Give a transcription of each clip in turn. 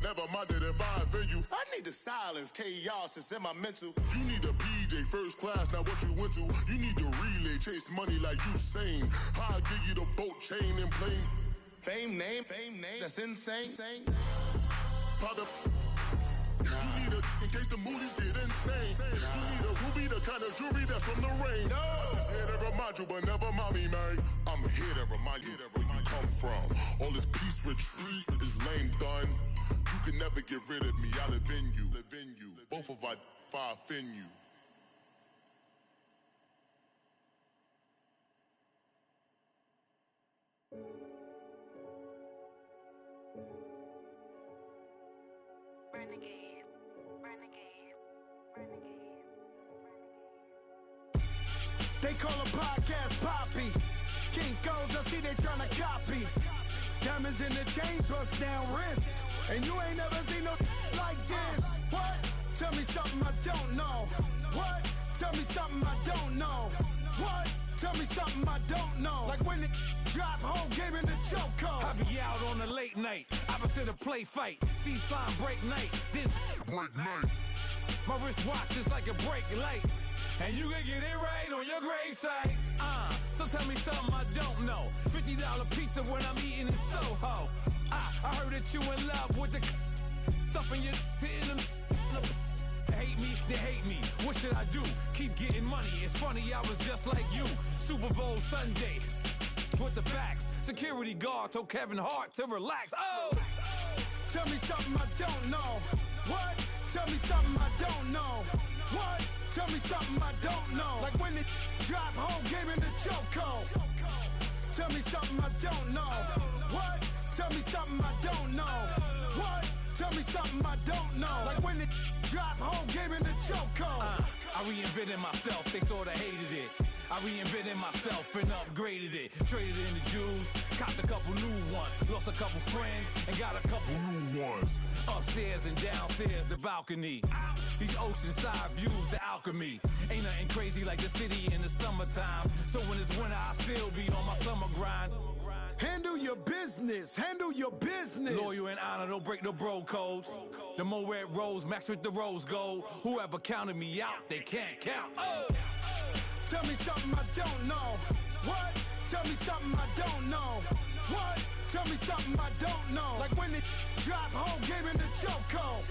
Never minded if I offend you. I need the silence, chaos is in my mental. You need a PJ, first class, not what you went to. You need the relay, chase money like you sane. I'll give you the boat, chain, and plane. Fame name, that's insane. Pop up. You need a, in case the movies get insane. You need a ruby, the kind of jewelry that's from the rain. I'm just here to remind you, but never mind me, man. I'm here to remind you where you come from. All this peace retreat is lame done. You can never get rid of me, I live in you. Both of us, if I offend you. They call a podcast Poppy. Kinkos, I see they tryna copy. Diamonds in the chains, bust down wrists. And you ain't never seen no like this. What? Tell me something I don't know. What? Tell me something I don't know. What? Tell me something I don't know. Like when it drop, whole game in the chokehold. I be out on a late night, opposite a play fight. See slime break night, this break night. My wristwatch is like a brake light. And you can get it right on your gravesite. So tell me something I don't know. $50 pizza when I'm eating in Soho. I heard that you in love with the stuff in your hate me, they hate me. What should I do? Keep getting money. It's funny, I was just like you. Super Bowl Sunday with the facts. Security guard told Kevin Hart to relax. Oh! Tell me something I don't know. What? Tell me something I don't know. What? Tell me something I don't know. Like when it drop, whole game in the chokehold. Tell me something I don't know. What? Tell me something I don't know. What? Tell me something I don't know. Like when it drop, whole game in the chokehold. I reinvented myself, they sorta hated it. I reinvented myself and upgraded it. Traded in the Jews, copped a couple new ones. Lost a couple friends and got a couple new ones. Upstairs and downstairs, the balcony. These oceanside views, the alchemy. Ain't nothing crazy like the city in the summertime. So when it's winter, I still be on my summer grind. Handle your business, handle your business. Loyal and honor, don't break no bro codes. The more red rose, max with the rose gold. Whoever counted me out, they can't count. Oh! Tell me something I don't know. What? Tell me something I don't know. What? Tell me something I don't know. Like when it drop, whole game in the chokehold.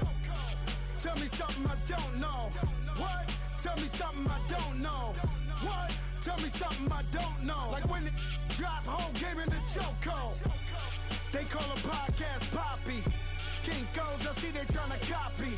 Tell me something I don't know. What? Tell me something I don't know. What? Tell me something I don't know. Like when it drop, whole game in the chokehold. They call a podcast Poppy. Kinkos, I see they tryna copy.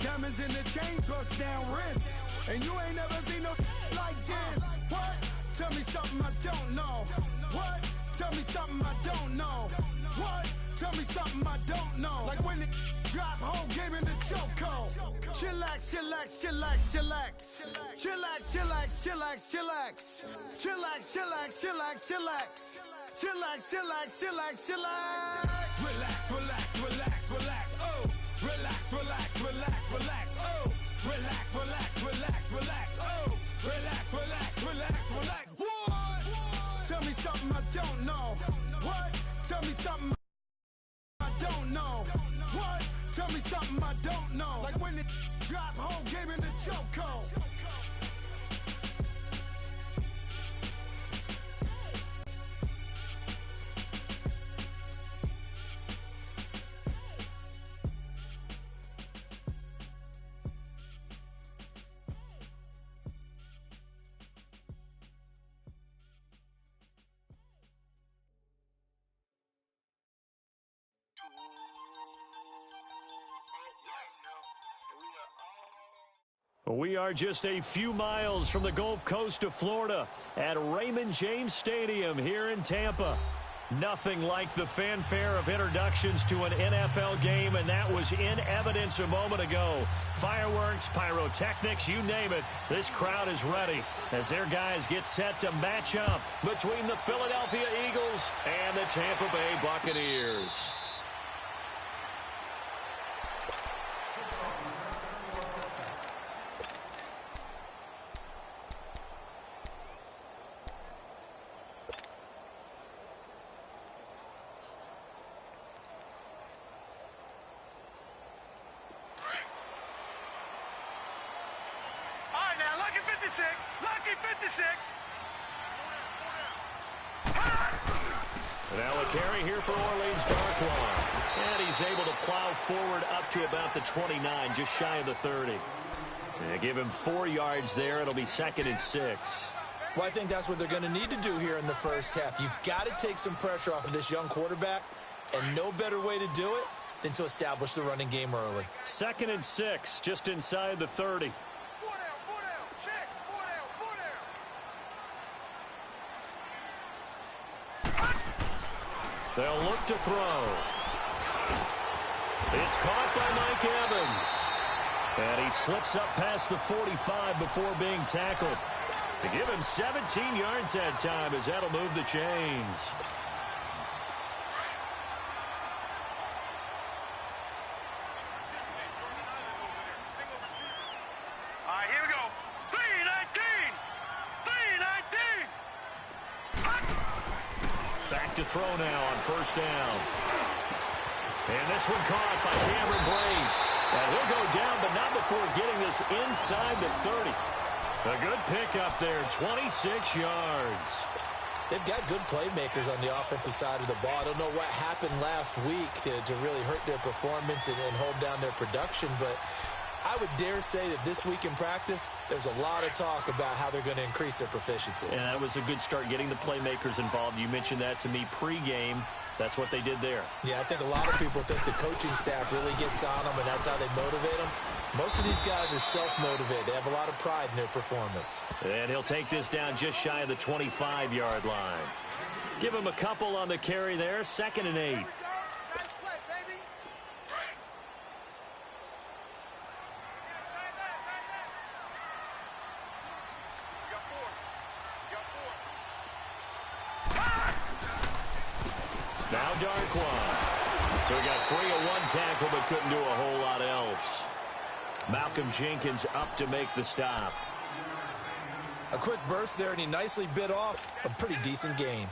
Diamonds in the chains, bust down wrists. And you ain't never seen no like this. What? Tell me something I don't know. What? Tell me something I don't know. What? Tell me something I don't know. Like when it drop, whole game in the chokehold. Chillax, chillax, chillax, chillax. Chillax, chillax, chillax, chillax. Chillax, chillax, chillax, chillax. Chillax, chillax, chillax, chillax. Relax, relax, relax, relax. Oh! Relax, relax, relax, relax. Oh! Relax, relax, relax, relax. Oh! Relax, relax, relax, relax. What? Tell me something I don't know. What? Tell me something I don't know. What? Tell me something I don't know. Like when it drop, whole game in the chokehold. We are just a few miles from the Gulf Coast of Florida at Raymond James Stadium here in Tampa. Nothing like the fanfare of introductions to an NFL game, and that was in evidence a moment ago. Fireworks, pyrotechnics, you name it. This crowd is ready as their guys get set to match up between the Philadelphia Eagles and the Tampa Bay Buccaneers. 56. Lucky 56. Now a carry here for Orleans Darkwan. And he's able to plow forward up to about the 29, just shy of the 30. And give him 4 yards there. It'll be 2nd and 6. Well, I think that's what they're going to need to do here in the first half. You've got to take some pressure off of this young quarterback, and no better way to do it than to establish the running game early. 2nd and 6, just inside the 30. They'll look to throw. It's caught by Mike Evans. And he slips up past the 45 before being tackled. To give him 17 yards that time, as that'll move the chains. All right, here we go. 3-19. 3-19. Back to throw now on first down. And this one caught by Cameron Brate. And he'll go down, but not before getting this inside the 30. A good pickup there, 26 yards. They've got good playmakers on the offensive side of the ball. I don't know what happened last week to really hurt their performance and hold down their production, but I would dare say that this week in practice, there's a lot of talk about how they're going to increase their proficiency. And that was a good start, getting the playmakers involved. You mentioned that to me pregame. That's what they did there. Yeah, I think a lot of people think the coaching staff really gets on them, and that's how they motivate them. Most of these guys are self-motivated. They have a lot of pride in their performance. And he'll take this down just shy of the 25-yard line. Give him a couple on the carry there, 2nd and 8. Now Darkwan. So he got free of one tackle but couldn't do a whole lot else. Malcolm Jenkins up to make the stop. A quick burst there, and he nicely bit off a pretty decent gain.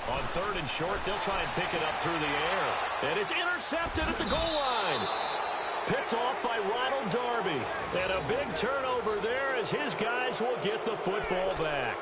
On 3rd and short, they'll try and pick it up through the air. And it's intercepted at the goal line. Picked off by Ronald Darby. And a big turnover there as his guys will get the football back.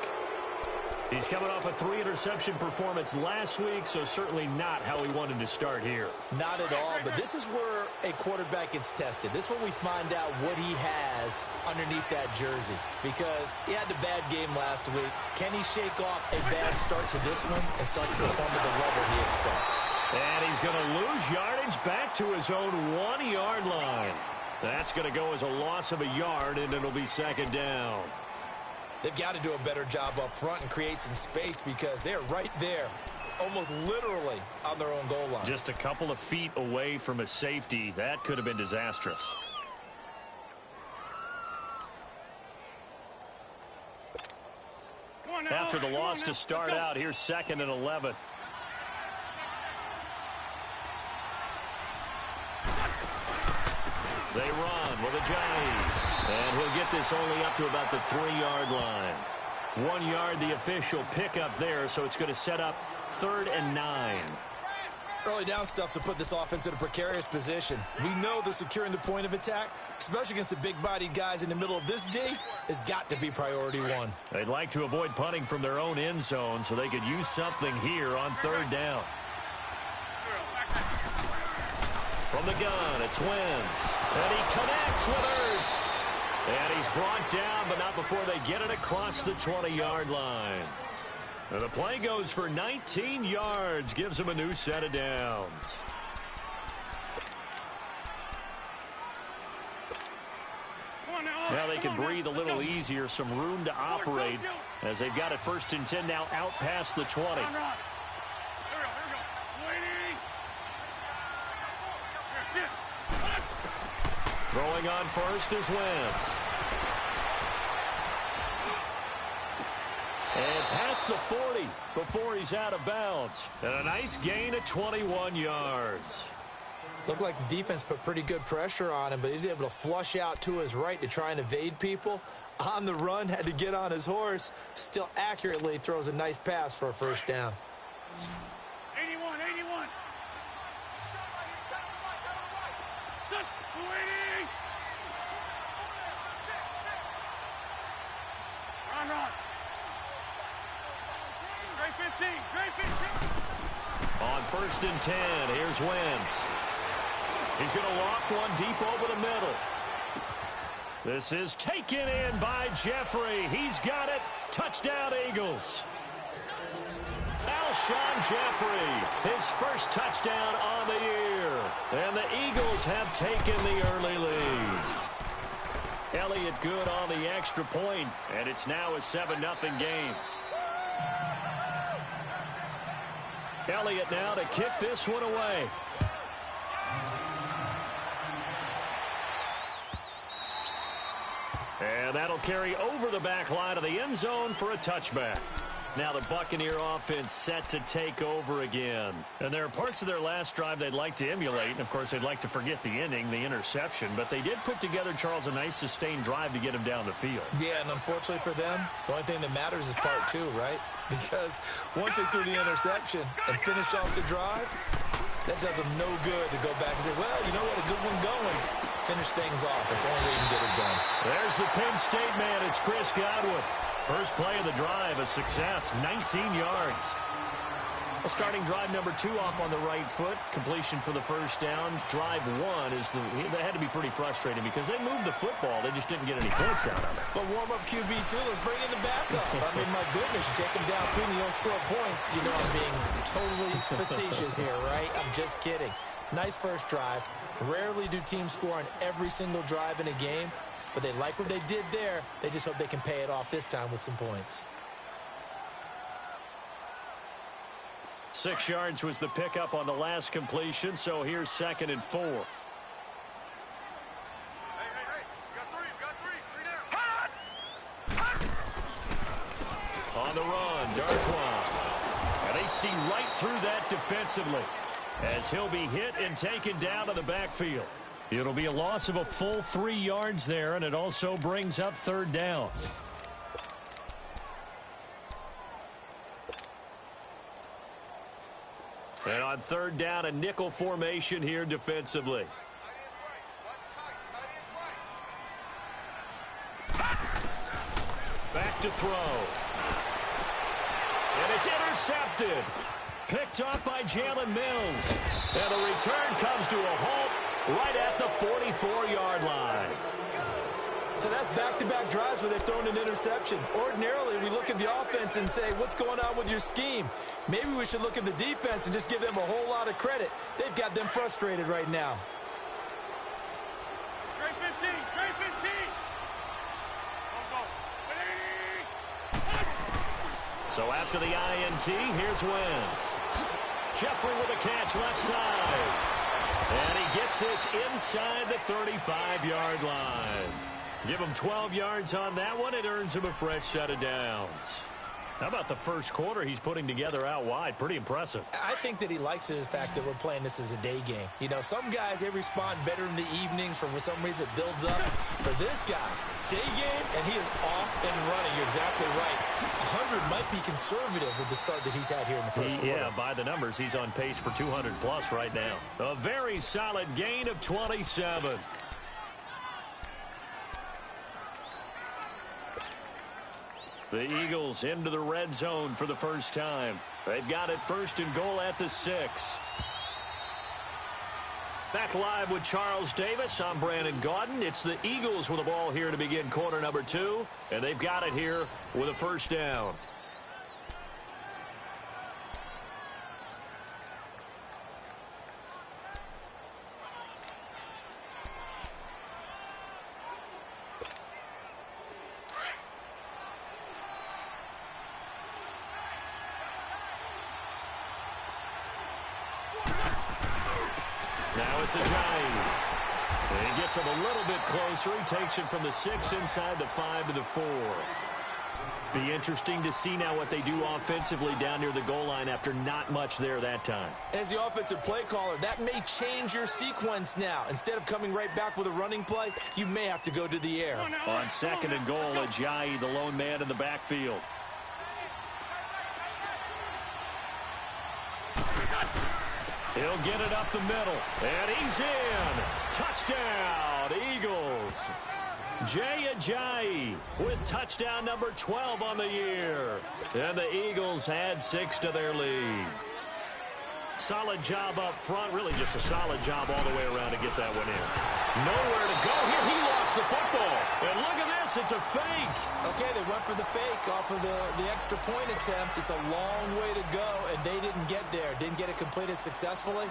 He's coming off a 3-interception performance last week, so certainly not how he wanted to start here. Not at all, but this is where a quarterback gets tested. This is when we find out what he has underneath that jersey, because he had a bad game last week. Can he shake off a bad start to this one and start to perform at the level he expects? And he's going to lose yardage back to his own 1-yard line. That's going to go as a loss of a yard, and it'll be 2nd down. They've got to do a better job up front and create some space, because they're right there, almost literally on their own goal line. Just a couple of feet away from a safety. That could have been disastrous. After the loss to start out, here's 2nd and 11. They run with Ajayi. And he'll get this only up to about the 3-yard line. 1 yard, the official pickup there, so it's going to set up 3rd and 9. Early down stuff to put this offense in a precarious position. We know that securing the point of attack, especially against the big-bodied guys in the middle of this D, has got to be priority 1. They'd like to avoid punting from their own end zone so they could use something here on 3rd down. From the gun, it's Wentz. And he connects with Ertz. And he's brought down, but not before they get it across the 20-yard line. And the play goes for 19 yards, gives him a new set of downs. Now they can breathe a little easier, some room to operate as they've got it 1st and 10 now out past the 20. Throwing on first is Wentz. And past the 40 before he's out of bounds. And a nice gain of 21 yards. Looked like the defense put pretty good pressure on him, but he's able to flush out to his right to try and evade people. On the run, had to get on his horse. Still accurately throws a nice pass for a first down. 81. Run. Great 15. On 1st and 10, here's Wentz. He's going to loft one deep over the middle. This is taken in by Jeffrey. He's got it. Touchdown, Eagles. Alshon Jeffrey, his first touchdown on the year. And the Eagles have taken the early lead. Elliott good on the extra point, and it's now a 7-0 game. Elliott now to kick this one away. And that'll carry over the back line of the end zone for a touchback. Now the Buccaneer offense set to take over again. And there are parts of their last drive they'd like to emulate. And, of course, they'd like to forget the inning, the interception. But they did put together, Charles, a nice sustained drive to get him down the field. Yeah, and unfortunately for them, the only thing that matters is part 2, right? Because once they threw the interception and finished off the drive, that does them no good to go back and say, well, you know what, a good one going. Finish things off. That's the only way you can get it done. There's the Penn State man. It's Chris Godwin. First play of the drive, a success, 19 yards. Well, starting drive number 2 off on the right foot. Completion for the first down. Drive 1 is they had to be pretty frustrating because they moved the football. They just didn't get any points out of it. But warm-up QB, too. Let's bring in the backup. I mean, my goodness, you take them down 3 and you don't score points. You know I'm being totally facetious here, right? I'm just kidding. Nice first drive. Rarely do teams score on every single drive in a game, but they like what they did there. They just hope they can pay it off this time with some points. 6 yards was the pickup on the last completion, so here's 2nd and 4. Hey, got three down. On the run, Darkwan. And they see right through that defensively as he'll be hit and taken down to the backfield. It'll be a loss of a full 3 yards there, and it also brings up 3rd down. And on 3rd down, a nickel formation here defensively. Back to throw. And it's intercepted. Picked off by Jalen Mills. And the return comes to a halt right at the 44-yard line. So that's back-to-back drives where they've thrown an interception. Ordinarily, we look at the offense and say, what's going on with your scheme? Maybe we should look at the defense and just give them a whole lot of credit. They've got them frustrated right now. Great 15. So after the INT, here's Wentz. Jeffrey with a catch left side. And he gets this inside the 35-yard line. Give him 12 yards on that one. It earns him a fresh set of downs. How about the first quarter he's putting together out wide? Pretty impressive. I think that he likes the fact that we're playing this as a day game. You know, some guys, they respond better in the evenings. For some reason, it builds up. For this guy, day game, and he is off and running. You're exactly right. 100 might be conservative with the start that he's had here in the first quarter. Yeah, by the numbers, he's on pace for 200-plus right now. A very solid gain of 27. The Eagles into the red zone for the first time. They've got it 1st and goal at the 6. Back live with Charles Davis. I'm Brandon Gaudin. It's the Eagles with the ball here to begin quarter number 2. And they've got it here with a first down. Now it's Ajayi. And he gets him a little bit closer. He takes it from the 6 inside the 5 to the 4. Be interesting to see now what they do offensively down near the goal line after not much there that time. As the offensive play caller, that may change your sequence now. Instead of coming right back with a running play, you may have to go to the air. On second and goal, Ajayi, the lone man in the backfield. He'll get it up the middle, and he's in. Touchdown, Eagles. Jay Ajayi with touchdown number 12 on the year. And the Eagles add 6 to their lead. Solid job up front. Really just a solid job all the way around to get that one in. Nowhere to go here. He lost the football. And look at this. It's a fake. Okay, they went for the fake off of the extra point attempt. It's a long way to go, and they didn't get there. Didn't get it completed successfully.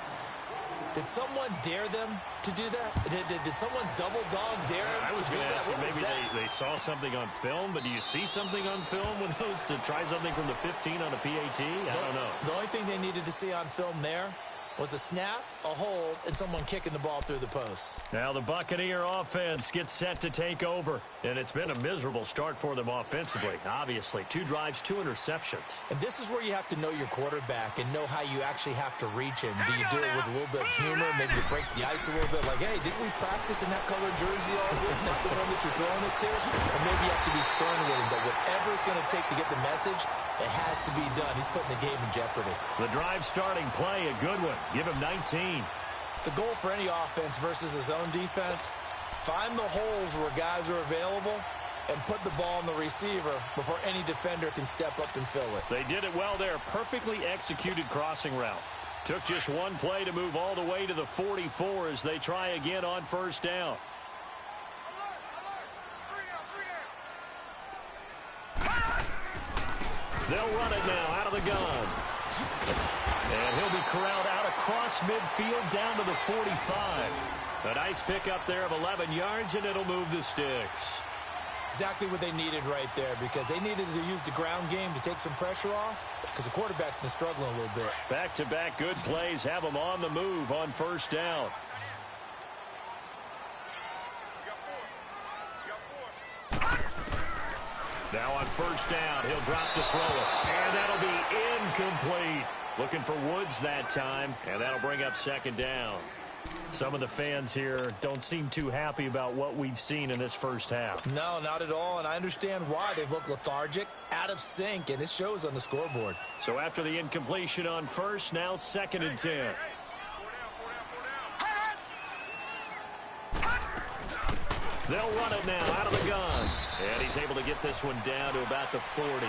Did someone dare them to do that? Did someone double dog dare them to do that? Maybe they saw something on film, but do you see something on film with those to try something from the 15 on a PAT? I don't know. The only thing they needed to see on film there was a snap, a hold, and someone kicking the ball through the post. Now the Buccaneer offense gets set to take over, and it's been a miserable start for them offensively. Obviously, 2 drives, 2 interceptions. And this is where you have to know your quarterback and know how you actually have to reach him. Do you do it with a little bit of humor, maybe you break the ice a little bit, like, hey, didn't we practice in that colored jersey all week, not the one that you're throwing it to? Or maybe you have to be stern with him, but whatever it's going to take to get the message, it has to be done. He's putting the game in jeopardy. The drive starting play, a good one. Give him 19. The goal for any offense versus his own defense, find the holes where guys are available and put the ball on the receiver before any defender can step up and fill it. They did it well there. Perfectly executed crossing route. Took just one play to move all the way to the 44 as they try again on first down. They'll run it now out of the gun. And he'll be corralled out across midfield down to the 45. A nice pickup there of 11 yards, and it'll move the sticks. Exactly what they needed right there, because they needed to use the ground game to take some pressure off, because the quarterback's been struggling a little bit. Back-to-back good plays have them on the move on first down. Now on first down, he'll drop to throw it. And that'll be incomplete. Looking for Woods that time, and that'll bring up second down. Some of the fans here don't seem too happy about what we've seen in this first half. No, not at all, and I understand why. They've looked lethargic, out of sync, and it shows on the scoreboard. So after the incompletion on first, now second and 10. They'll run it now out of the gun. And he's able to get this one down to about the 40.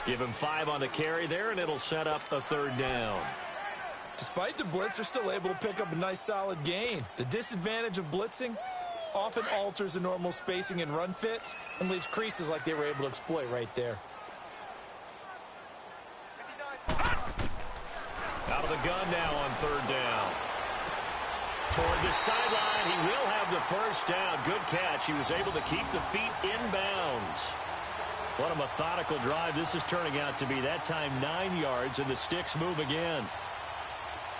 Give him 5 on the carry there, and it'll set up a third down. Despite the blitz, they're still able to pick up a nice, solid gain. The disadvantage of blitzing often alters the normal spacing and run fits and leaves creases like they were able to exploit right there. Out of the gun now on third down. Toward the sideline, he will have the first down. Good catch. He was able to keep the feet inbounds. What a methodical drive this is turning out to be. That time 9 yards, and the sticks move again.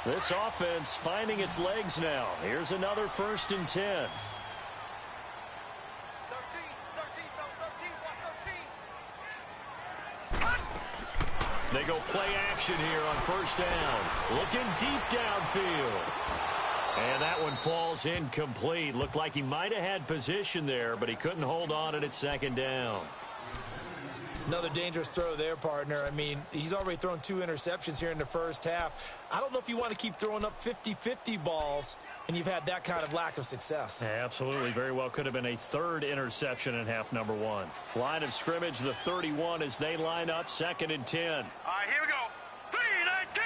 This offense finding its legs now. Here's another first and 10. They go play action here on first down. Looking deep downfield. And that one falls incomplete. Looked like he might have had position there, but he couldn't hold on at its second down. Another dangerous throw there, partner. I mean, he's already thrown 2 interceptions here in the first half. I don't know if you want to keep throwing up 50-50 balls, and you've had that kind of lack of success. Absolutely. Very well could have been a third interception in half number 1. Line of scrimmage, the 31 as they line up, second and 10. All right, here we go. 3-19.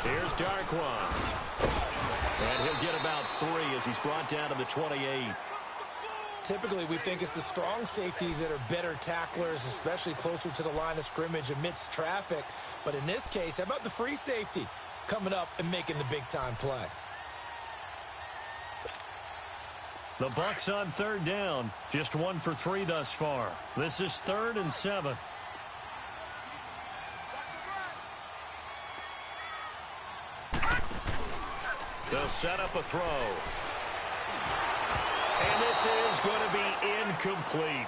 3-19. Here's Darkwan. And he'll get about 3 as he's brought down to the 28. Typically, we think it's the strong safeties that are better tacklers, especially closer to the line of scrimmage amidst traffic. But in this case, how about the free safety coming up and making the big-time play? The Bucs on third down. Just 1 for 3 thus far. This is 3rd and 7. They'll set up a throw. And this is going to be incomplete.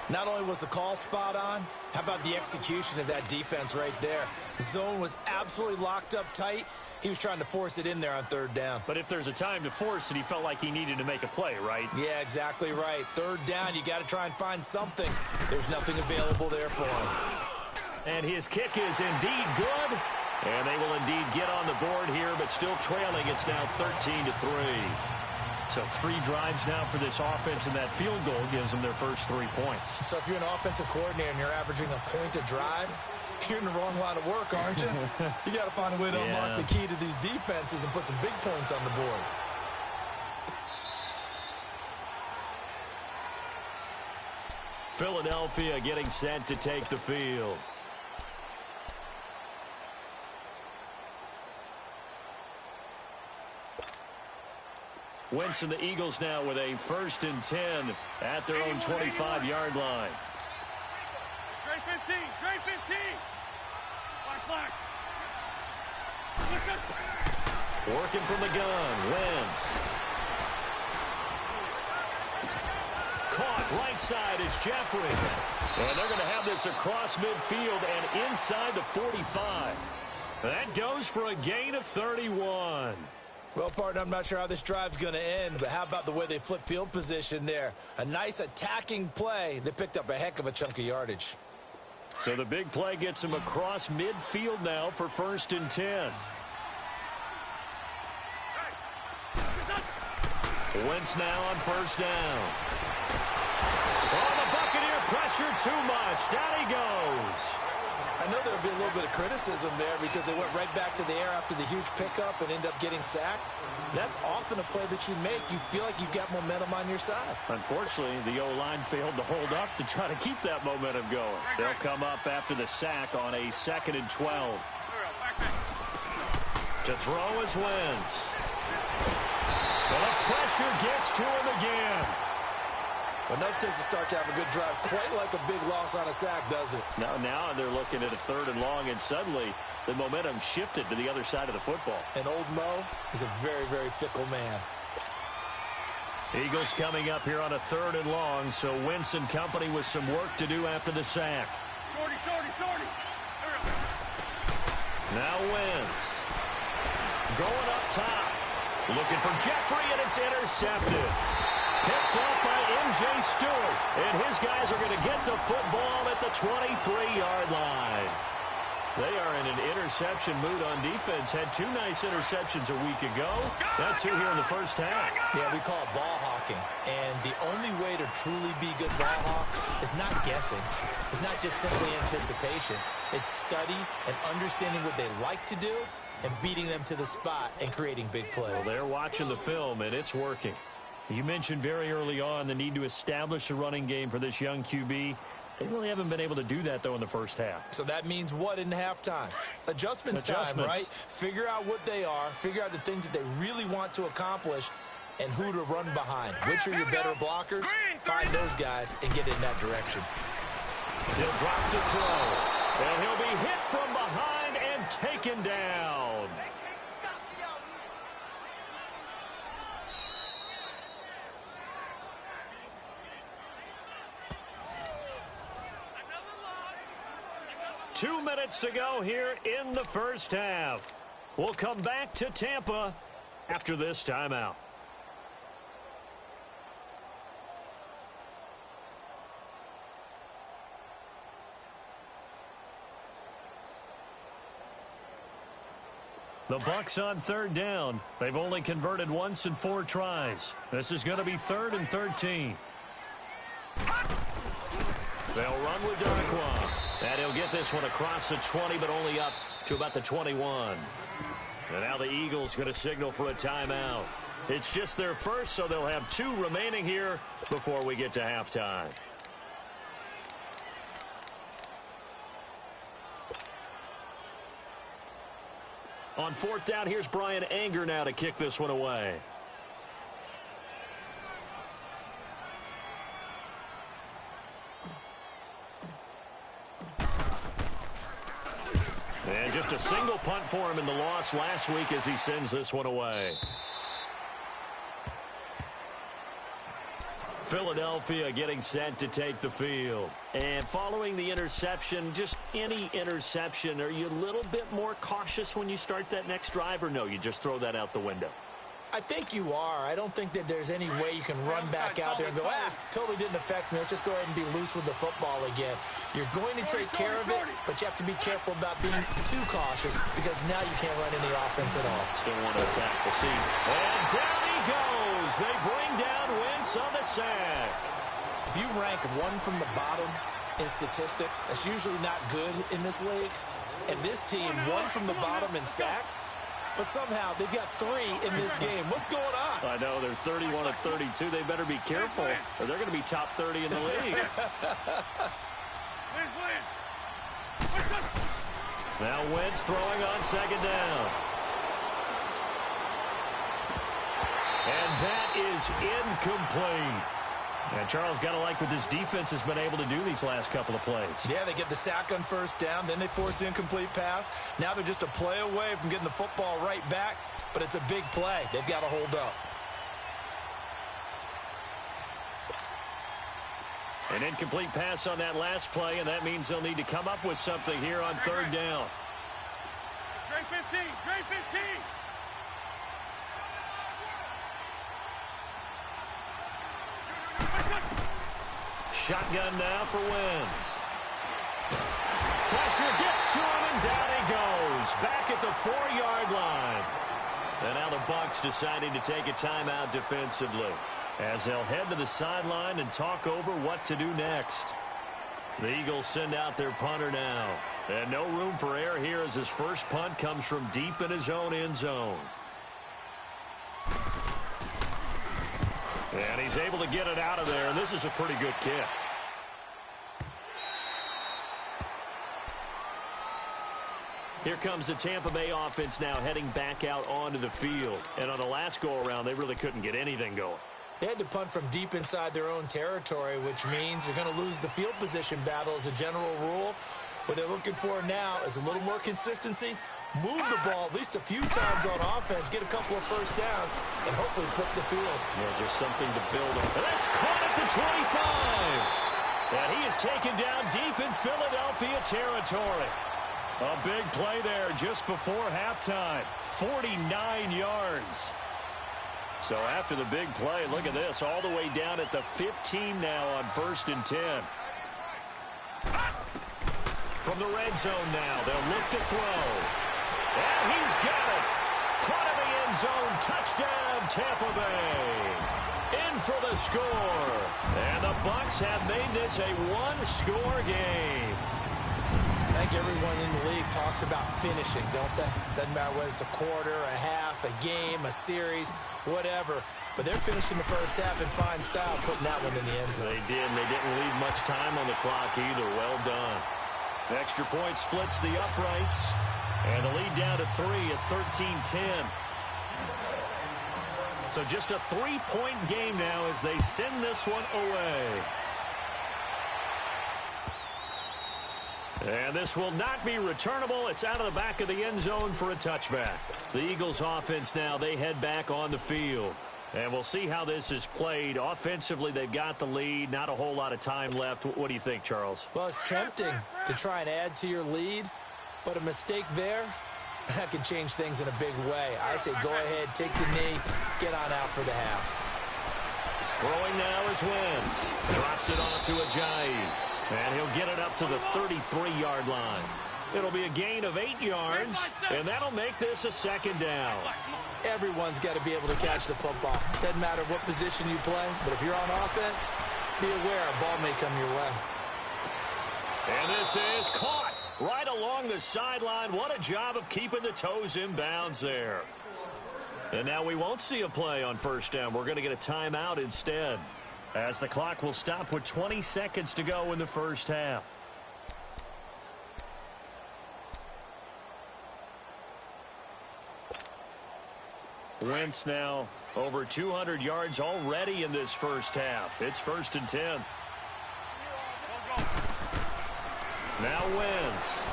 Not only was the call spot on, how about the execution of that defense right there? Zone was absolutely locked up tight. He was trying to force it in there on third down. But if there's a time to force it, he felt like he needed to make a play, right? Yeah, exactly right. Third down, you got to try and find something. There's nothing available there for him. And his kick is indeed good. And they will indeed get on the board here, but still trailing. It's now 13-3. So 3 drives now for this offense, and that field goal gives them their first 3 points. So if you're an offensive coordinator and you're averaging a point a drive, you're in the wrong line of work, aren't you? You got to find a way to unlock the key to these defenses and put some big points on the board. Philadelphia getting set to take the field. Wentz and the Eagles now with a 1st and 10 at their own 25-yard line. Straight 15, straight 15. Black. Working from the gun, Wentz. Caught right side is Jeffrey. And they're going to have this across midfield and inside the 45. That goes for a gain of 31. Well, partner, I'm not sure how this drive's going to end, but how about the way they flip field position there? A nice attacking play. They picked up a heck of a chunk of yardage. So the big play gets him across midfield now for 1st and 10. Wentz now on 1st down. Oh, the Buccaneer pressure too much. Down he goes. I know there'll be a little bit of criticism there because they went right back to the air after the huge pickup and end up getting sacked. That's often a play that you make. You feel like you've got momentum on your side. Unfortunately, the O-line failed to hold up to try to keep that momentum going. They'll come up after the sack on a 2nd and 12. To throw is Wentz. Well, the pressure gets to him again. Well, no takes a start to have a good drive. Quite like a big loss on a sack, does it? Now they're looking at a 3rd and long, and suddenly the momentum shifted to the other side of the football. And old Mo is a very, very fickle man. Eagles coming up here on a 3rd and long, so Wentz and company with some work to do after the sack. Shorty. Now Wentz. Going up top. Looking for Jeffrey, and it's intercepted. Picked up by M.J. Stewart, and his guys are going to get the football at the 23-yard line. They are in an interception mood on defense. Had 2 nice interceptions a week ago. Got 2 here in the first half. Yeah, we call it ball hawking. And the only way to truly be good ball hawks is not guessing. It's not just simply anticipation. It's study and understanding what they like to do and beating them to the spot and creating big plays. Well, they're watching the film, and it's working. You mentioned very early on the need to establish a running game for this young QB. They really haven't been able to do that, though, in the first half. So that means what in halftime? Adjustments time, right? Figure out what they are, figure out the things that they really want to accomplish, and who to run behind. Which are your better blockers? Find those guys and get in that direction. He'll drop to throw, and he'll be hit from behind and taken down. Two minutes to go here in the first half. We'll come back to Tampa after this timeout. The Bucs on 3rd down. They've only converted once in 4 tries. This is going to be 3rd and 13. They'll run with Darquan. And he'll get this one across the 20, but only up to about the 21. And now the Eagles going to signal for a timeout. It's just their first, so they'll have 2 remaining here before we get to halftime. On 4th down, here's Brian Anger now to kick this one away. And just a single punt for him in the loss last week as he sends this one away. Philadelphia getting set to take the field. And following the interception, just any interception, are you a little bit more cautious when you start that next drive, or no, you just throw that out the window? I think you are. I don't think that there's any way you can run back out there and go, totally didn't affect me. Let's just go ahead and be loose with the football again. You're going to take care of it, but you have to be careful about being too cautious because now you can't run any offense at all. Still want to attack. We'll see. And down he goes. They bring down Wentz on the sack. If you rank one from the bottom in statistics, that's usually not good in this league. And this team, one from the bottom in sacks, but somehow they've got 3 in this game. What's going on? I know, they're 31 of 32. They better be careful, or they're going to be top 30 in the league. Now Wentz throwing on second down. And that is incomplete. And Charles, got to like what this defense has been able to do these last couple of plays. Yeah, they get the sack on first down, then they force the incomplete pass. Now they're just a play away from getting the football right back, but it's a big play. They've got to hold up. An incomplete pass on that last play, and that means they'll need to come up with something here on third down. Straight 15, straight 15. Shotgun now for Wentz. Pressure gets to him, and down he goes. Back at the 4-yard line. And now the Bucs deciding to take a timeout defensively, as they'll head to the sideline and talk over what to do next. The Eagles send out their punter now. And no room for error here as his first punt comes from deep in his own end zone. And he's able to get it out of there, and this is a pretty good kick. Here comes the Tampa Bay offense now heading back out onto the field. And on the last go-around, they really couldn't get anything going. They had to punt from deep inside their own territory, which means you're going to lose the field position battle as a general rule. What they're looking for now is a little more consistency, move the ball at least a few times on offense, get a couple of first downs, and hopefully flip the field. Yeah, just something to build on. And that's caught at the 25. And he is taken down deep in Philadelphia territory. A big play there just before halftime. 49 yards. So after the big play, look at this, all the way down at the 15 now on 1st and 10. From the red zone now, they'll look to throw. And he's got it. Caught in the end zone. Touchdown, Tampa Bay. In for the score. And the Bucs have made this a one-score game. I think everyone in the league talks about finishing, don't they? Doesn't matter whether it's a quarter, a half, a game, a series, whatever. But they're finishing the first half in fine style, putting that one in the end zone. They did, and they didn't leave much time on the clock either. Well done. The extra point splits the uprights, and the lead down to 3 at 13-10. So just a 3-point game now as they send this one away. And this will not be returnable. It's out of the back of the end zone for a touchback. The Eagles offense now, they head back on the field. And we'll see how this is played. Offensively, they've got the lead. Not a whole lot of time left. What do you think, Charles? Well, it's tempting to try and add to your lead, but a mistake there, that can change things in a big way. I say go ahead, take the knee, get on out for the half. Throwing now is Wentz. Drops it off to Ajayi. And he'll get it up to the 33-yard line. It'll be a gain of 8 yards, and that'll make this a second down. Everyone's got to be able to catch the football. Doesn't matter what position you play, but if you're on offense, be aware a ball may come your way. And this is caught right along the sideline. What a job of keeping the toes in bounds there. And now we won't see a play on first down. We're going to get a timeout instead, as the clock will stop with 20 seconds to go in the first half. Wentz now over 200 yards already in this first half. It's 1st and 10. Now Wentz.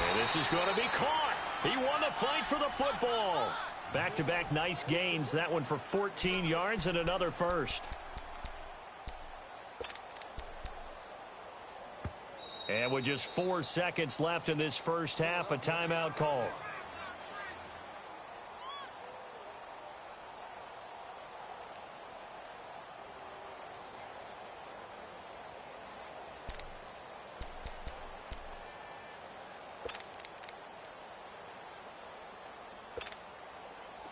And this is going to be caught. He won the fight for the football. Back-to-back nice gains. That one for 14 yards and another first. And with just 4 seconds left in this first half, a timeout call.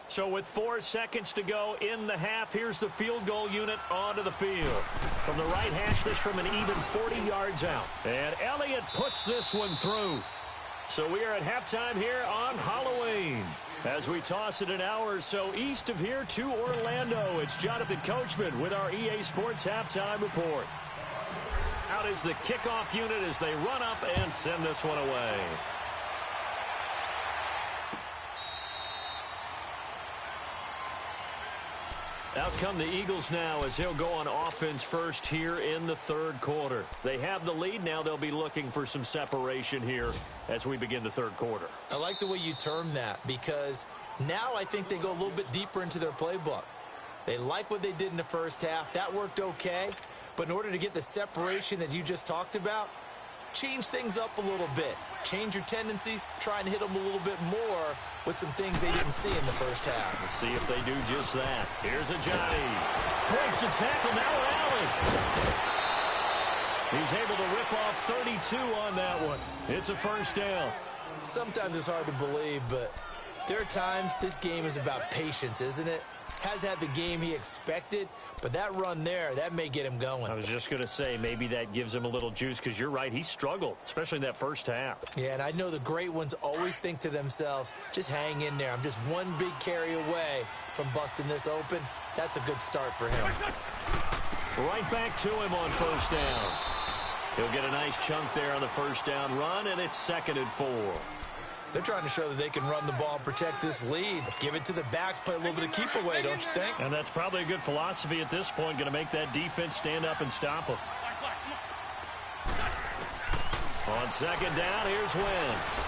So with 4 seconds to go in the half, here's the field goal unit onto the field. From the right hash, this from an even 40 yards out. And Elliott puts this one through. So we are at halftime here on Halloween. As we toss it an hour or so east of here to Orlando, it's Jonathan Coachman with our EA Sports Halftime Report. Out is the kickoff unit as they run up and send this one away. Out come the Eagles now as they'll go on offense first here in the third quarter. They have the lead. Now they'll be looking for some separation here as we begin the third quarter. I like the way you term that because now I think they go a little bit deeper into their playbook. They like what they did in the first half. That worked okay. But in order to get the separation that you just talked about, change things up a little bit. Change your tendencies, try and hit them a little bit more with some things they didn't see in the first half. Let's see if they do just that. Here's a Johnny. Breaks the tackle, now Allen. He's able to rip off 32 on that one. It's a first down. Sometimes it's hard to believe, but there are times this game is about patience, isn't it? Has had the game he expected, but that run there, that may get him going. I was just going to say, maybe that gives him a little juice because you're right, he struggled, especially in that first half. Yeah, and I know the great ones always think to themselves, just hang in there. I'm just one big carry away from busting this open. That's a good start for him. Right back to him on first down. He'll get a nice chunk there on the first down run, and it's 2nd and 4. They're trying to show that they can run the ball and protect this lead. Give it to the backs, play a little bit of keep away, don't you think? And that's probably a good philosophy at this point, going to make that defense stand up and stop them. On second down, here's Wentz.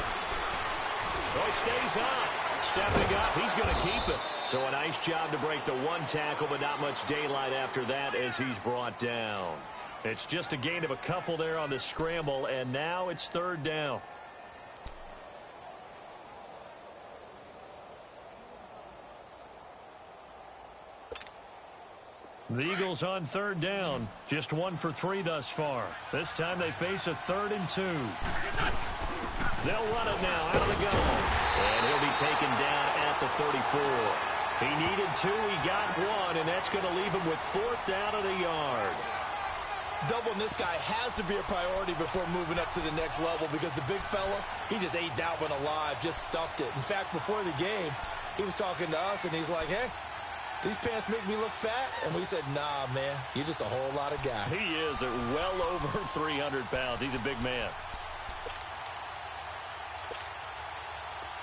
Oh, he stays up. Stepping up, he's going to keep it. So a nice job to break the one tackle, but not much daylight after that as he's brought down. It's just a gain of a couple there on the scramble, and now it's 3rd down. The Eagles on 3rd down. Just 1 for 3 thus far. This time they face a 3rd and 2. They'll run it now out of the gun. And he'll be taken down at the 34. He needed 2, he got 1, and that's going to leave him with 4th down at a yard. Doubling this guy has to be a priority before moving up to the next level because the big fella, he just ate that one alive, just stuffed it. In fact, before the game, he was talking to us, and he's like, hey, these pants make me look fat? And we said, nah, man, you're just a whole lot of guy. He is at well over 300 pounds. He's a big man.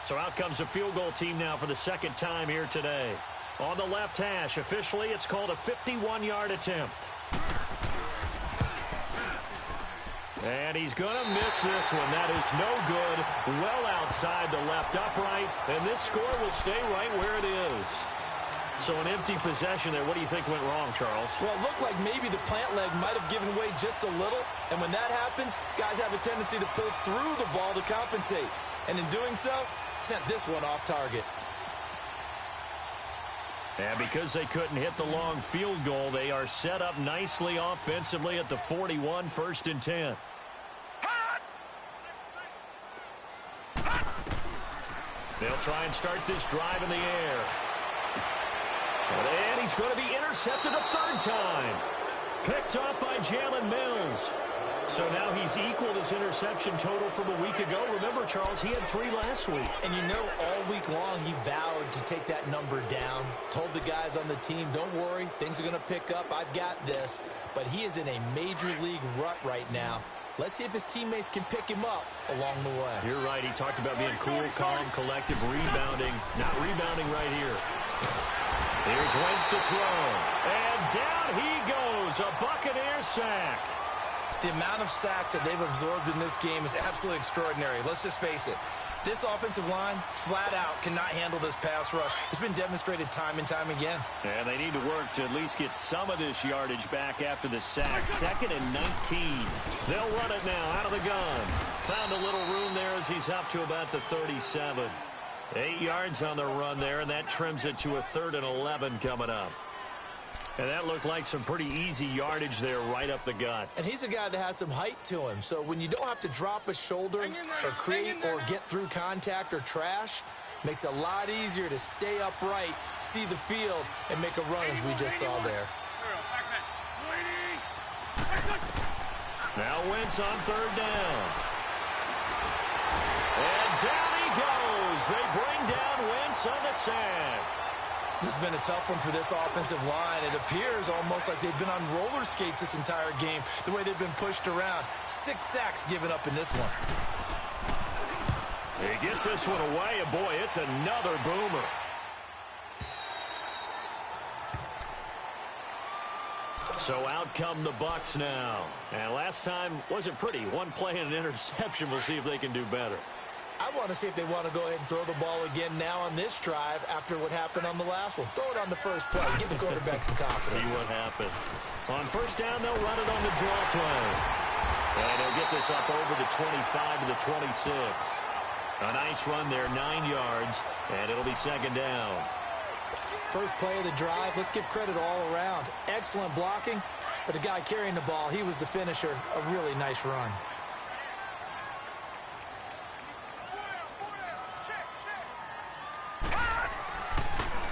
So out comes the field goal team now for the 2nd time here today. On the left hash, officially, it's called a 51-yard attempt. And he's going to miss this one. That is no good. Well outside the left upright. And this score will stay right where it is. So an empty possession there. What do you think went wrong, Charles? Well, it looked like maybe the plant leg might have given way just a little. And when that happens, guys have a tendency to pull through the ball to compensate. And in doing so, sent this one off target. And because they couldn't hit the long field goal, they are set up nicely offensively at the 41, 1st and 10. They'll try and start this drive in the air. And he's going to be intercepted a 3rd time. Picked off by Jalen Mills. So now he's equaled his interception total from a week ago. Remember, Charles, he had 3 last week. And you know, all week long he vowed to take that number down. Told the guys on the team, don't worry, things are going to pick up. I've got this. But he is in a major league rut right now. Let's see if his teammates can pick him up along the way. You're right. He talked about being cool, calm, collective, rebounding. Not rebounding right here. Here's Wentz to throw. And down he goes. A Buccaneer sack. The amount of sacks that they've absorbed in this game is absolutely extraordinary. Let's just face it. This offensive line, flat out, cannot handle this pass rush. It's been demonstrated time and time again. And they need to work to at least get some of this yardage back after the sack. 2nd and 19. They'll run it now out of the gun. Found a little room there as he's up to about the 37. 8 yards on the run there, and that trims it to a 3rd and 11 coming up. And that looked like some pretty easy yardage there right up the gut. And he's a guy that has some height to him. So when you don't have to drop a shoulder or create or get through contact or trash, makes it a lot easier to stay upright, see the field, and make a run as we just saw there. Now Wentz on 3rd down. And down he goes. They bring down Wentz on the sack. This has been a tough one for this offensive line. It appears almost like they've been on roller skates this entire game, the way they've been pushed around. 6 sacks given up in this one. He gets this one away, and boy, it's another boomer. So out come the Bucs now. And last time wasn't pretty. One play and an interception. We'll see if they can do better. I want to see if they want to go ahead and throw the ball again now on this drive after what happened on the last one. Throw it on the first play. Give the quarterback some confidence. See what happens. On 1st down, they'll run it on the draw play. And they'll get this up over the 25 to the 26. A nice run there, 9 yards, and it'll be 2nd down. First play of the drive, let's give credit all around. Excellent blocking, but the guy carrying the ball, he was the finisher. A really nice run.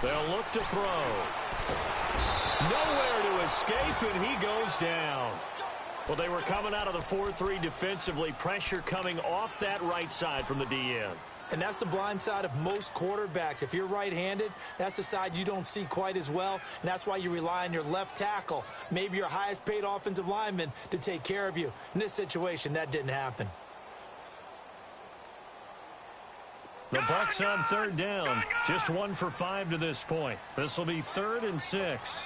They'll look to throw. Nowhere to escape, and he goes down. Well, they were coming out of the 4-3 defensively. Pressure coming off that right side from the DN. And that's the blind side of most quarterbacks. If you're right-handed, that's the side you don't see quite as well, and that's why you rely on your left tackle, maybe your highest-paid offensive lineman, to take care of you. In this situation, that didn't happen. The Bucs on 3rd down. Just 1 for 5 to this point. This will be 3rd and 6.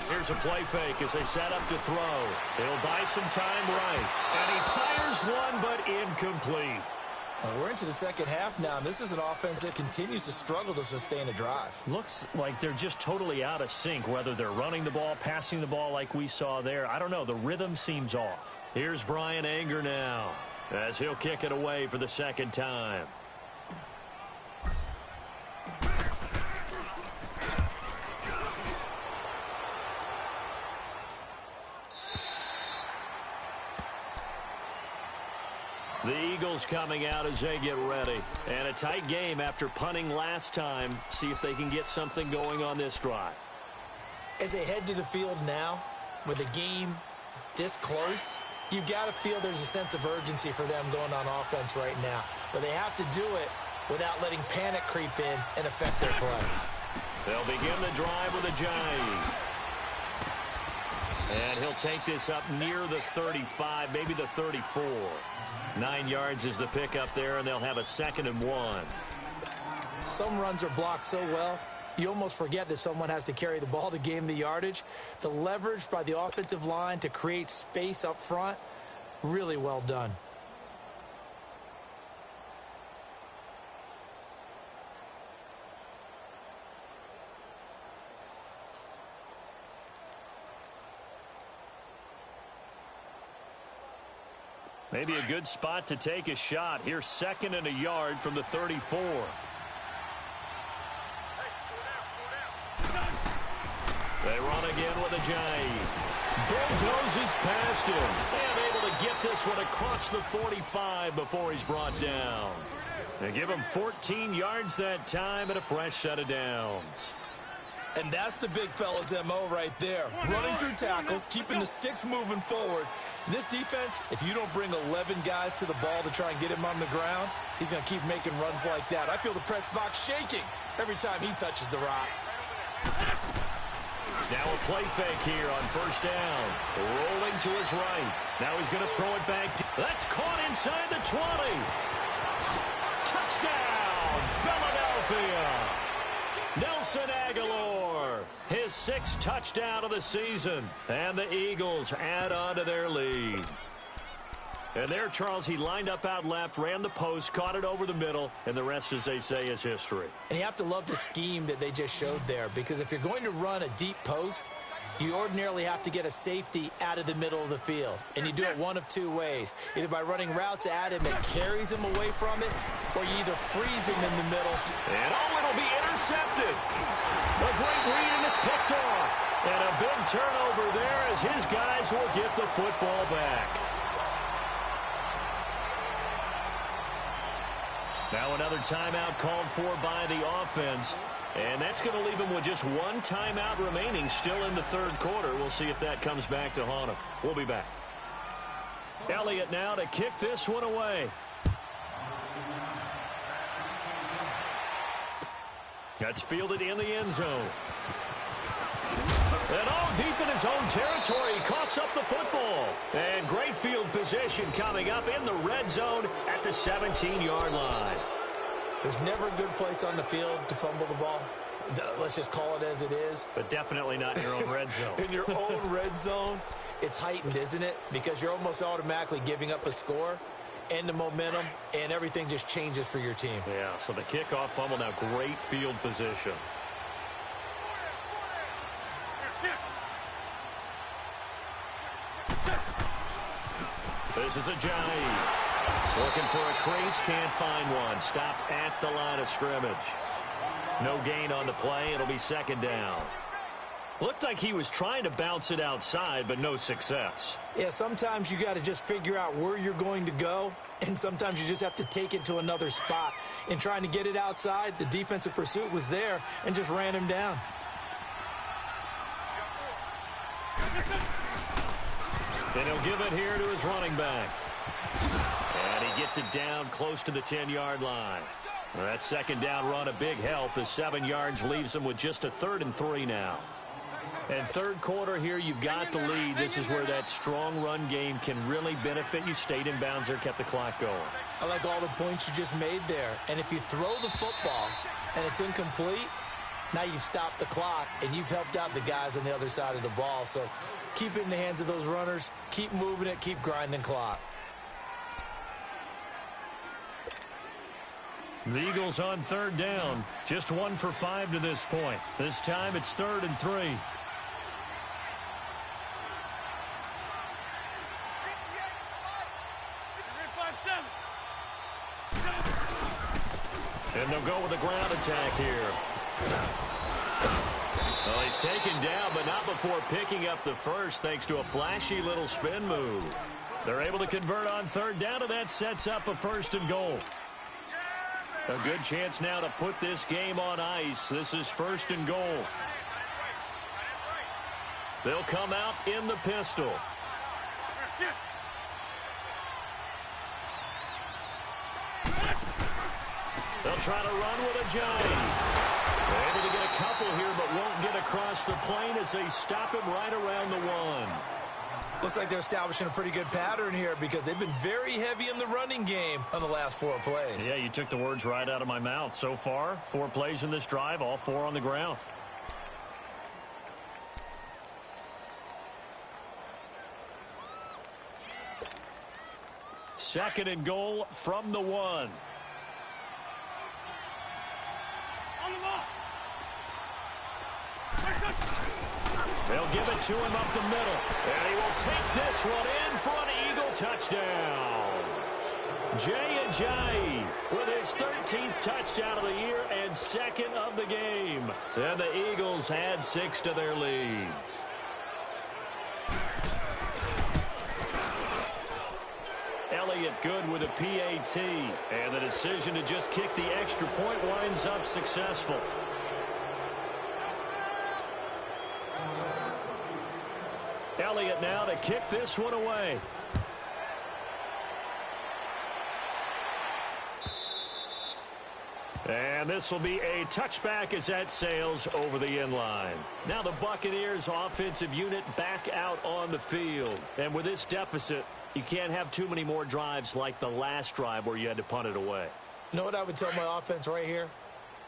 Here's a play fake as they set up to throw. He'll buy some time right. And he fires one, but incomplete. Well, we're into the second half now, and this is an offense that continues to struggle to sustain a drive. Looks like they're just totally out of sync, whether they're running the ball, passing the ball like we saw there. I don't know. The rhythm seems off. Here's Brian Anger now, as he'll kick it away for the 2nd time. The Eagles coming out as they get ready. And a tight game after punting last time. See if they can get something going on this drive. As they head to the field now, with the game this close, you've got to feel there's a sense of urgency for them going on offense right now. But they have to do it without letting panic creep in and affect their play. They'll begin the drive with a jive. And he'll take this up near the 35, maybe the 34. 9 yards is the pickup there, and they'll have a 2nd and 1. Some runs are blocked so well, you almost forget that someone has to carry the ball to gain the yardage. The leverage by the offensive line to create space up front, really well done. Maybe a good spot to take a shot. Here's 2nd and a yard from the 34. They run again with a jive. Bulldozes past him. And able to get this one across the 45 before he's brought down. They give him 14 yards that time and a fresh set of downs. And that's the big fella's MO right there. Running through tackles, keeping the sticks moving forward. This defense, if you don't bring 11 guys to the ball to try and get him on the ground, he's going to keep making runs like that. I feel the press box shaking every time he touches the rock. Now a play fake here on 1st down. Rolling to his right. Now he's going to throw it back. That's caught inside the 20. Touchdown, Philadelphia. Nelson Aguilar, his 6th touchdown of the season, and the Eagles add on to their lead. And there, Charles, he lined up out left, ran the post, caught it over the middle, and the rest, as they say, is history. And you have to love the scheme that they just showed there, because if you're going to run a deep post, you ordinarily have to get a safety out of the middle of the field. And you do it one of two ways, either by running routes at him that carries him away from it, or you either freeze him in the middle. And it'll be intercepted. A great read, and it's picked off. And a big turnover there as his guys will get the football back. Now another timeout called for by the offense. And that's going to leave him with just one timeout remaining still in the third quarter. We'll see if that comes back to haunt him. We'll be back. Elliott now to kick this one away. That's fielded in the end zone. And deep in his own territory, he coughs up the football. And great field position coming up in the red zone at the 17-yard line. There's never a good place on the field to fumble the ball. Let's just call it as it is. But definitely not in your own red zone. In your own red zone, it's heightened, isn't it? Because you're almost automatically giving up a score and the momentum, and everything just changes for your team. Yeah, so the kickoff fumble, now great field position. This is a Ajayi. Looking for a crease, can't find one. Stopped at the line of scrimmage. No gain on the play. It'll be second down. Looked like he was trying to bounce it outside, but no success. Yeah, sometimes you got to just figure out where you're going to go, and sometimes you just have to take it to another spot. In trying to get it outside, the defensive pursuit was there and just ran him down. And he'll give it here to his running back. And he gets it down close to the 10-yard line. Well, that second down run, a big help. The 7 yards leaves him with just a 3rd and 3 now. And third quarter here, you've got the lead. This is where that strong run game can really benefit you. Stayed in bounds there, kept the clock going. I like all the points you just made there. And if you throw the football and it's incomplete, now you've stopped the clock and you've helped out the guys on the other side of the ball. So keep it in the hands of those runners. Keep moving it. Keep grinding clock. The Eagles on third down. Just 1 for 5 to this point. This time it's 3rd and 3. And they'll go with a ground attack here. Well, he's taken down, but not before picking up the first thanks to a flashy little spin move. They're able to convert on third down, and that sets up a 1st and goal. A good chance now to put this game on ice. This is 1st and goal. They'll come out in the pistol. They'll try to run with Ajayi. Able to get a couple here, but won't get across the plane as they stop him right around the 1. Looks like they're establishing a pretty good pattern here because they've been very heavy in the running game on the last 4 plays. Yeah, you took the words right out of my mouth. So far, 4 plays in this drive, all 4 on the ground. Second and goal from the 1. They'll give it to him up the middle. And he will take this one in for an Eagle touchdown. Ajayi with his 13th touchdown of the year and 2nd of the game. And the Eagles add 6 to their lead. Elliott good with a PAT. And the decision to just kick the extra point winds up successful. Elliott now to kick this one away. And this will be a touchback as that sails over the end line. Now the Buccaneers offensive unit back out on the field. And with this deficit, you can't have too many more drives like the last drive where you had to punt it away. You know what I would tell my offense right here?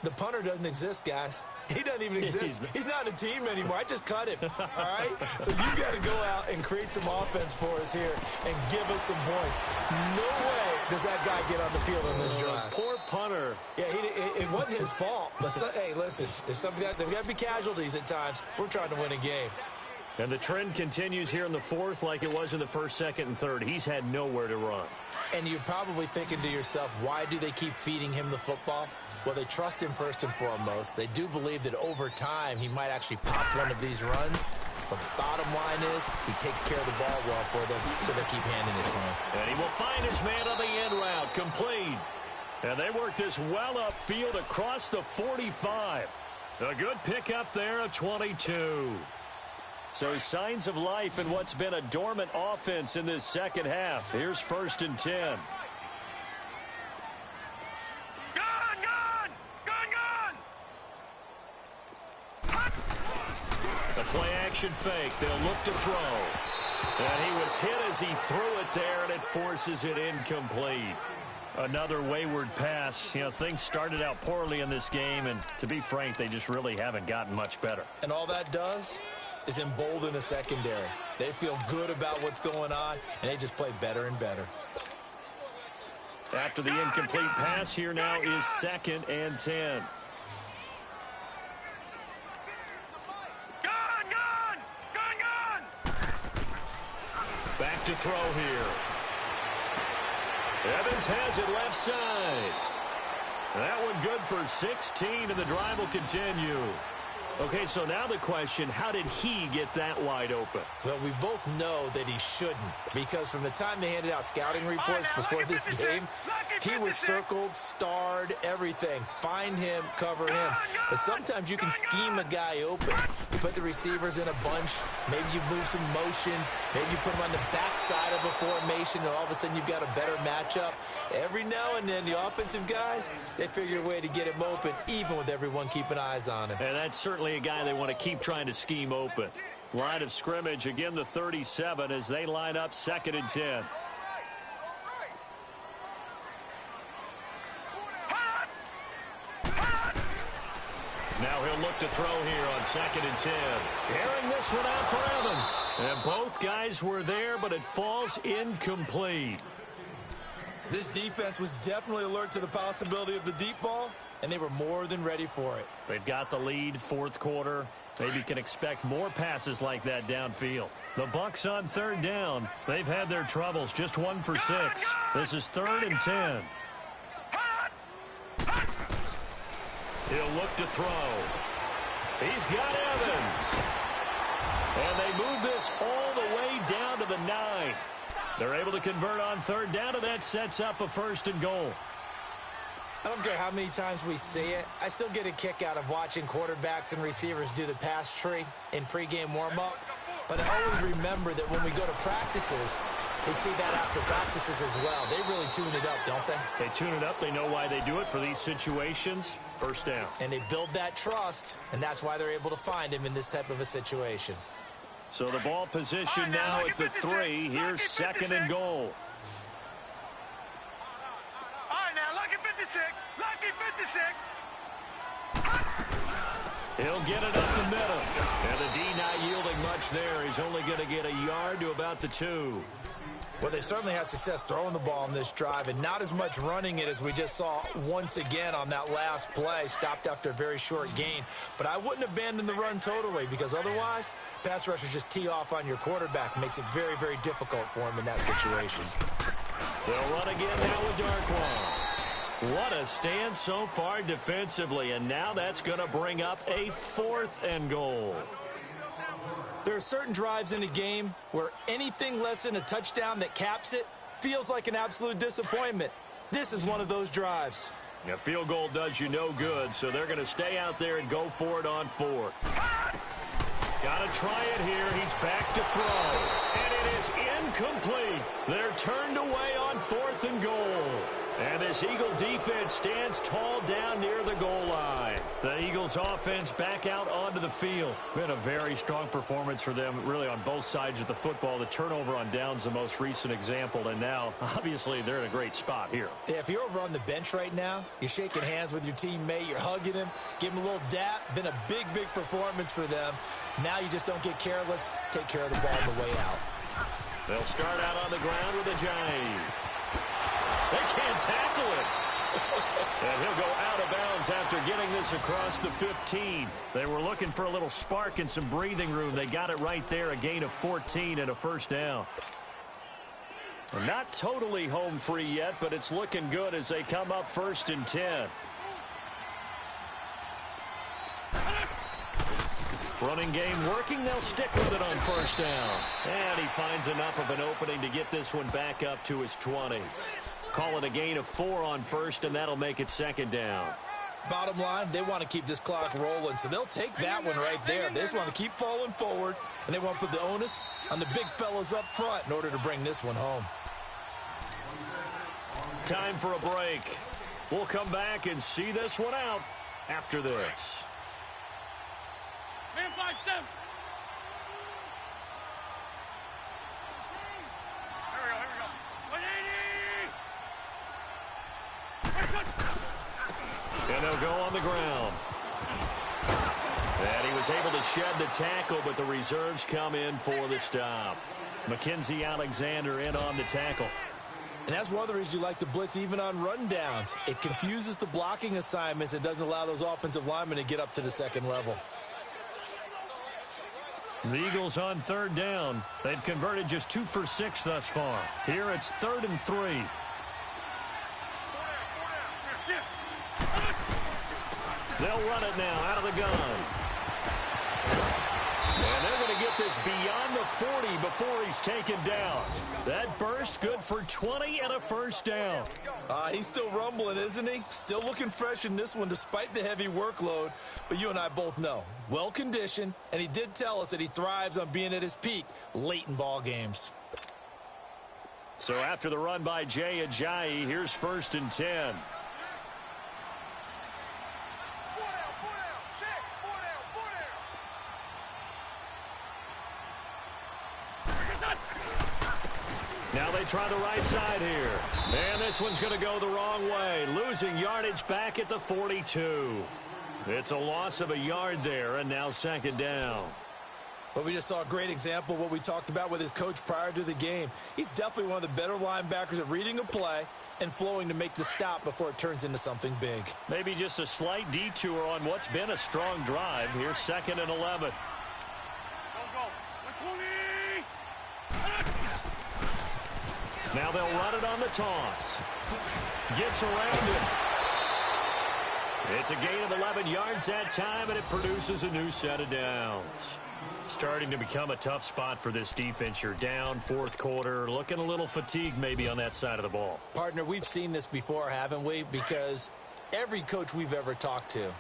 The punter doesn't exist, guys. He doesn't even exist. He's not a team anymore. I just cut him, all right? So you got to go out and create some offense for us here and give us some points. No way does that guy get on the field on this drive. Poor punter. Yeah, it wasn't his fault. But, hey, listen, there's got to be casualties at times. We're trying to win a game. And the trend continues here in the fourth like it was in the first, second, and third. He's had nowhere to run. And you're probably thinking to yourself, why do they keep feeding him the football? Well, they trust him first and foremost. They do believe that over time he might actually pop one of these runs. But the bottom line is he takes care of the ball well for them, so they keep handing it to him. And he will find his man on the end route, complete. And they work this well upfield across the 45. A good pickup there, a 22. So signs of life in what's been a dormant offense in this second half. Here's 1st and 10. The play-action fake. They'll look to throw. And he was hit as he threw it there, and it forces it incomplete. Another wayward pass. You know, things started out poorly in this game, and to be frank, they just really haven't gotten much better. And all that does is embolden a secondary. They feel good about what's going on, and they just play better and better. After the incomplete pass, here now is 2nd and 10. Back to throw here. Evans has it left side. That one good for 16, and the drive will continue. Okay, so now the question, how did he get that wide open? Well, we both know that he shouldn't, because from the time they handed out scouting reports before this game, he was circled, starred, everything. Find him, cover him. But sometimes you can scheme a guy open. You put the receivers in a bunch. Maybe you move some motion. Maybe you put them on the backside of a formation, and all of a sudden you've got a better matchup. Every now and then, the offensive guys, they figure a way to get him open, even with everyone keeping eyes on him. And that's certainly a guy they want to keep trying to scheme open. Line of scrimmage, again the 37 as they line up 2nd and 10. Now he'll look to throw here on 2nd and 10. Airing this one out for Evans. And both guys were there, but it falls incomplete. This defense was definitely alert to the possibility of the deep ball, and they were more than ready for it. They've got the lead, 4th quarter. Maybe can expect more passes like that downfield. The Bucs on 3rd down. They've had their troubles, just 1 for 6. This is 3rd and 10. He'll look to throw. He's got Evans. And they move this all the way down to the 9. They're able to convert on 3rd down, and that sets up a 1st and goal. I don't care how many times we see it. I still get a kick out of watching quarterbacks and receivers do the pass tree in pregame warm-up. But I always remember that when we go to practices, we see that after practices as well. They really tune it up, don't they? They tune it up. They know why they do it for these situations. 1st down. And they build that trust, and that's why they're able to find him in this type of a situation. So the ball position now at the 3. Here's 2nd and goal. All right, now, lucky 56. Lucky 56. He'll get it up the middle. And the D not yielding much there. He's only going to get a yard to about the 2. Well, they certainly had success throwing the ball on this drive, and not as much running it as we just saw once again on that last play, stopped after a very short gain. But I wouldn't abandon the run totally, because otherwise, pass rushers just tee off on your quarterback. Makes it very, very difficult for him in that situation. They'll run again now with Darkwa. What a stand so far defensively, and now that's going to bring up a 4th and goal. There are certain drives in a game where anything less than a touchdown that caps it feels like an absolute disappointment. This is one of those drives. A field goal does you no good, so they're going to stay out there and go for it on 4th. Got to try it here. He's back to throw. And it is incomplete. They're turned away on 4th and goal. And this Eagle defense stands tall down near the goal line. The Eagles offense back out onto the field. Been a very strong performance for them, really on both sides of the football. The turnover on downs the most recent example, and now, obviously, they're in a great spot here. Yeah, if you're over on the bench right now, you're shaking hands with your teammate, you're hugging him, give him a little dap. Been a big, big performance for them. Now you just don't get careless. Take care of the ball on the way out. They'll start out on the ground with a Ajay. They can't tackle it. And he'll go out of bounds after getting this across the 15. They were looking for a little spark and some breathing room. They got it right there, a gain of 14 and a first down. Not totally home free yet, but it's looking good as they come up 1st and 10. Running game working. They'll stick with it on 1st down. And he finds enough of an opening to get this one back up to his 20. Call it a gain of 4 on 1st, and that'll make it 2nd down. Bottom line, they want to keep this clock rolling, so they'll take that one right there. They just want to keep falling forward, and they want to put the onus on the big fellas up front in order to bring this one home. Time for a break. We'll come back and see this one out after this. Man 5-7. And they'll go on the ground. And he was able to shed the tackle, but the reserves come in for the stop. Mackenzie Alexander in on the tackle. And that's one of the reasons you like to blitz even on rundowns. It confuses the blocking assignments. It doesn't allow those offensive linemen to get up to the second level. The Eagles on 3rd down. They've converted just 2 for 6 thus far. Here it's 3rd and 3. They'll run it now out of the gun. And they're going to get this beyond the 40 before he's taken down. That burst good for 20 and a first down. He's still rumbling, isn't he? Still looking fresh in this one despite the heavy workload. But you and I both know, well-conditioned, and he did tell us that he thrives on being at his peak late in ball games. So after the run by Ajay, here's 1st and 10. Now they try the right side here. And this one's going to go the wrong way. Losing yardage back at the 42. It's a loss of a yard there, and now 2nd down. But we just saw a great example of what we talked about with his coach prior to the game. He's definitely one of the better linebackers at reading a play and flowing to make the stop before it turns into something big. Maybe just a slight detour on what's been a strong drive. Here's 2nd and 11. Now they'll run it on the toss. Gets around it. It's a gain of 11 yards that time, and it produces a new set of downs. Starting to become a tough spot for this defense. You're down 4th quarter, looking a little fatigued maybe on that side of the ball. Partner, we've seen this before, haven't we? Because every coach we've ever talked to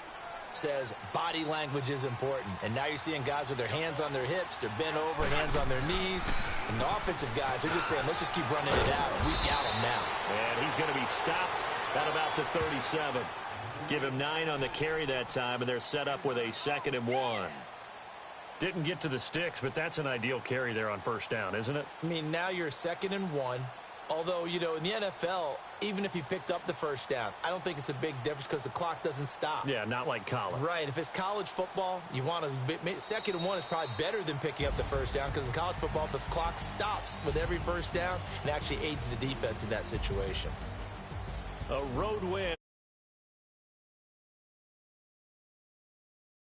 says body language is important. And now you're seeing guys with their hands on their hips, they're bent over, hands on their knees. And the offensive guys are just saying, let's just keep running it out, and we got him now. And he's going to be stopped at about the 37. Give him 9 on the carry that time, and they're set up with a 2nd and 1. Didn't get to the sticks, but that's an ideal carry there on 1st down, isn't it? I mean, now you're 2nd and 1. Although, you know, in the NFL, even if he picked up the first down, I don't think it's a big difference because the clock doesn't stop. Yeah, not like college. Right. If it's college football, you want to 2nd and 1 is probably better than picking up the first down because in college football, the clock stops with every first down and actually aids the defense in that situation. A road win.